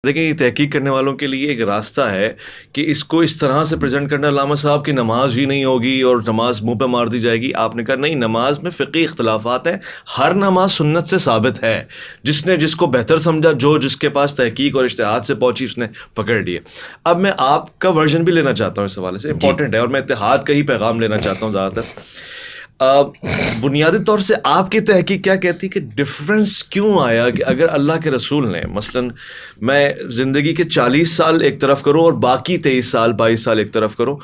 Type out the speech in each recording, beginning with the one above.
دیکھیں یہ تحقیق کرنے والوں کے لیے ایک راستہ ہے کہ اس کو اس طرح سے پریزنٹ کرنا علامہ صاحب کی نماز ہی نہیں ہوگی اور نماز منہ پہ مار دی جائے گی. آپ نے کہا نہیں، نماز میں فقہی اختلافات ہیں، ہر نماز سنت سے ثابت ہے. جس نے جس کو بہتر سمجھا، جو جس کے پاس تحقیق اور اجتہاد سے پہنچی، اس نے پکڑ لیے. اب میں آپ کا ورژن بھی لینا چاہتا ہوں اس حوالے سے، جی امپورٹنٹ ہے، اور میں اتحاد کا ہی پیغام لینا چاہتا ہوں زیادہ تر. بنیادی طور سے آپ کی تحقیق کیا کہتی کہ ڈفرینس کیوں آیا کہ اگر اللہ کے رسول نے مثلا میں زندگی کے 40 سال ایک طرف کروں اور باقی 23 سال 22 سال ایک طرف کروں،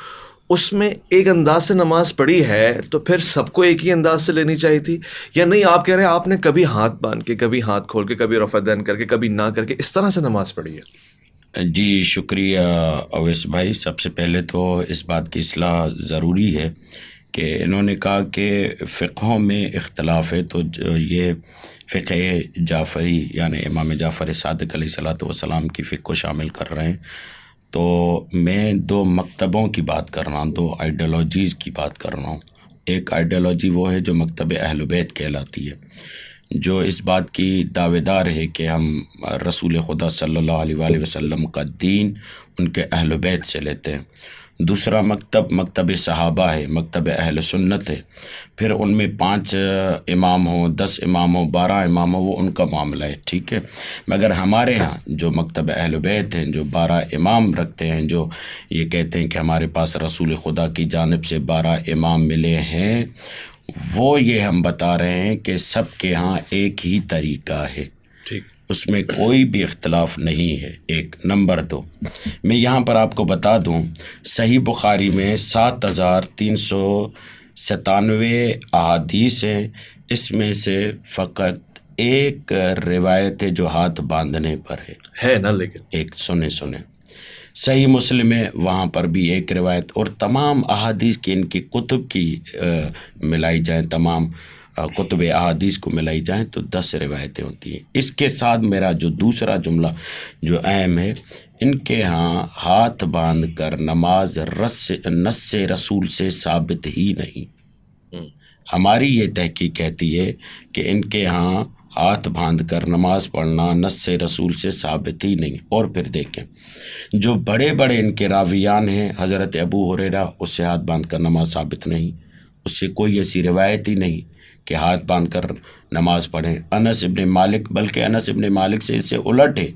اس میں ایک انداز سے نماز پڑھی ہے تو پھر سب کو ایک ہی انداز سے لینی چاہیے تھی؟ یا نہیں آپ کہہ رہے ہیں آپ نے کبھی ہاتھ باندھ کے، کبھی ہاتھ کھول کے، کبھی رفع دین کر کے، کبھی نہ کر کے، اس طرح سے نماز پڑھی ہے؟ جی شکریہ اویس بھائی. سب سے پہلے تو اس بات کی اصلاح ضروری ہے کہ انہوں نے کہا کہ فقہوں میں اختلاف ہے، تو یہ فقہ جعفری یعنی امام جعفر صادق علیہ الصلوۃ والسلام کی فقہ کو شامل کر رہے ہیں. تو میں دو مکتبوں کی بات کر رہا ہوں، دو آئیڈیالوجیز کی بات کر رہا ہوں. ایک آئیڈیالوجی وہ ہے جو مکتب اہل بیت کہلاتی ہے، جو اس بات کی دعوے دار ہے کہ ہم رسول خدا صلی اللہ علیہ وآلہ وسلم کا دین ان کے اہل بیت سے لیتے ہیں. دوسرا مکتب مکتب صحابہ ہے، مکتب اہل سنت ہے. پھر ان میں 5 امام ہوں، 10 امام ہوں، 12 امام ہوں، وہ ان کا معاملہ ہے، ٹھیک ہے. مگر ہمارے ہاں جو مکتب اہل بیت ہیں، جو 12 امام رکھتے ہیں، جو یہ کہتے ہیں کہ ہمارے پاس رسول خدا کی جانب سے 12 امام ملے ہیں، وہ یہ ہم بتا رہے ہیں کہ سب کے ہاں ایک ہی طریقہ ہے، ٹھیک. اس میں کوئی بھی اختلاف نہیں ہے. ایک نمبر 2، میں یہاں پر آپ کو بتا دوں، صحیح بخاری میں 7397 احادیث ہیں. اس میں سے فقط ایک روایت ہے جو ہاتھ باندھنے پر ہے نا، لیکن ایک سنیں صحیح مسلم ہے، وہاں پر بھی ایک روایت. اور تمام احادیث کی ان کی کتب کی ملائی جائیں، تمام کتب احادیث کو ملائی جائیں تو 10 روایتیں ہوتی ہیں. اس کے ساتھ میرا جو دوسرا جملہ جو اہم ہے، ان کے ہاں ہاتھ باندھ کر نماز نص رسول سے ثابت ہی نہیں. ہماری یہ تحقیق کہتی ہے کہ ان کے ہاں ہاتھ باندھ کر نماز پڑھنا نص رسول سے ثابت ہی نہیں. اور پھر دیکھیں جو بڑے بڑے ان کے راویان ہیں، حضرت ابو ہریرہ، اس سے ہاتھ باندھ کر نماز ثابت نہیں، اس سے کوئی ایسی روایت ہی نہیں کہ ہاتھ باندھ کر نماز پڑھیں. انس ابن مالک، بلکہ انس ابن مالک سے اس سے الٹ ہے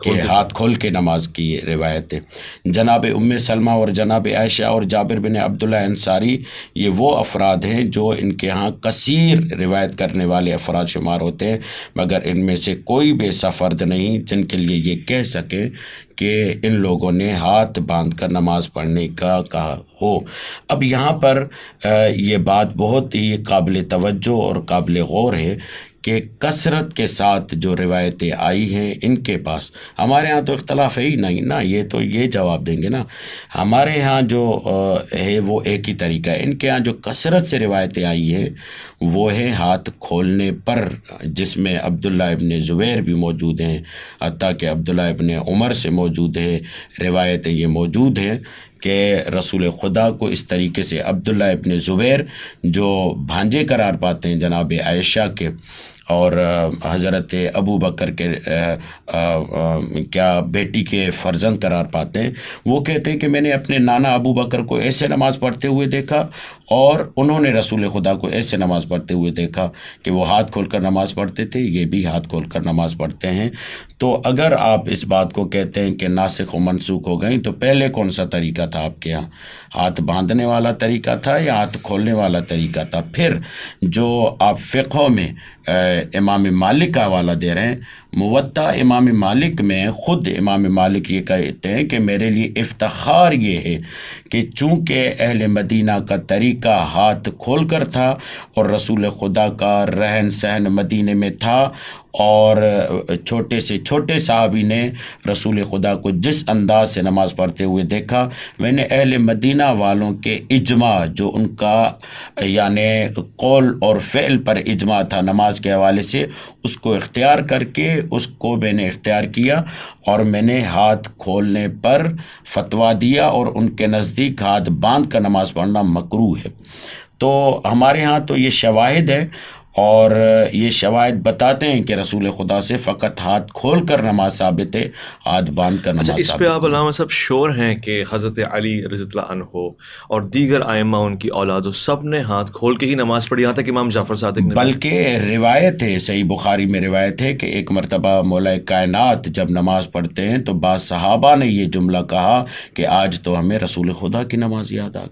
کہ ہاتھ کھول کے نماز کی روایت ہے. جناب ام سلمہ اور جناب عائشہ اور جابر بن عبداللہ انصاری، یہ وہ افراد ہیں جو ان کے ہاں کثیر روایت کرنے والے افراد شمار ہوتے ہیں، مگر ان میں سے کوئی بھی ایسا فرد نہیں جن کے لیے یہ کہہ سکے کہ ان لوگوں نے ہاتھ باندھ کر نماز پڑھنے کا کہا ہو. اب یہاں پر یہ بات بہت ہی قابل توجہ اور قابل غور ہے کہ کثرت کے ساتھ جو روایتیں آئی ہیں ان کے پاس، ہمارے ہاں تو اختلاف ہے ہی نہیں نا. یہ تو یہ جواب دیں گے نا، ہمارے ہاں جو ہے وہ ایک ہی طریقہ ہے. ان کے ہاں جو کثرت سے روایتیں آئی ہیں وہ ہے ہاتھ کھولنے پر، جس میں عبداللہ ابن زبیر بھی موجود ہیں، حتیٰ کہ عبداللہ ابن عمر سے موجود ہے. روایتیں یہ موجود ہیں کہ رسول خدا کو اس طریقے سے عبداللہ ابن زبیر، جو بھانجے قرار پاتے ہیں جناب عائشہ کے، اور حضرت ابو بکر کے کیا بیٹی کے فرزند قرار پاتے ہیں، وہ کہتے ہیں کہ میں نے اپنے نانا ابو بکر کو ایسے نماز پڑھتے ہوئے دیکھا اور انہوں نے رسول خدا کو ایسے نماز پڑھتے ہوئے دیکھا کہ وہ ہاتھ کھول کر نماز پڑھتے تھے، یہ بھی ہاتھ کھول کر نماز پڑھتے ہیں. تو اگر آپ اس بات کو کہتے ہیں کہ ناسخ و منسوخ ہو گئیں، تو پہلے کون سا طریقہ تھا آپ کے یہاں؟ ہاتھ باندھنے والا طریقہ تھا یا ہاتھ کھولنے والا طریقہ تھا؟ پھر جو آپ فقہ میں امام مالک کا حوالہ دے رہے ہیں، موطا امام مالک میں خود امام مالک یہ کہتے ہیں کہ میرے لیے افتخار یہ ہے کہ چونکہ اہل مدینہ کا طریقہ ہاتھ کھول کر تھا اور رسول خدا کا رہن سہن مدینے میں تھا، اور چھوٹے سے چھوٹے صحابی نے رسول خدا کو جس انداز سے نماز پڑھتے ہوئے دیکھا، میں نے اہل مدینہ والوں کے اجماع، جو ان کا یعنی قول اور فعل پر اجماع تھا نماز کے حوالے سے، اس کو اختیار کر کے اس کو میں نے اختیار کیا اور میں نے ہاتھ کھولنے پر فتویٰ دیا، اور ان کے نزدیک ہاتھ باندھ کر نماز پڑھنا مکروہ ہے. تو ہمارے ہاں تو یہ شواہد ہے. اور یہ شواہد بتاتے ہیں کہ رسول خدا سے فقط ہاتھ کھول کر نماز ثابت ہے، ہاتھ باندھ کر اچھا، نماز اس پہ ثابت آپ علامہ صاحب شور ہیں کہ حضرت علی رضی اللہ عنہ اور دیگر ائمہ ان کی اولاد سب نے ہاتھ کھول کے ہی نماز پڑھی، یہاں تک امام جعفر صادق نے بھی؟ بلکہ روایت ہے، صحیح بخاری میں روایت ہے کہ ایک مرتبہ مولا کائنات جب نماز پڑھتے ہیں تو بعض صحابہ نے یہ جملہ کہا کہ آج تو ہمیں رسول خدا کی نماز یاد آ گئی۔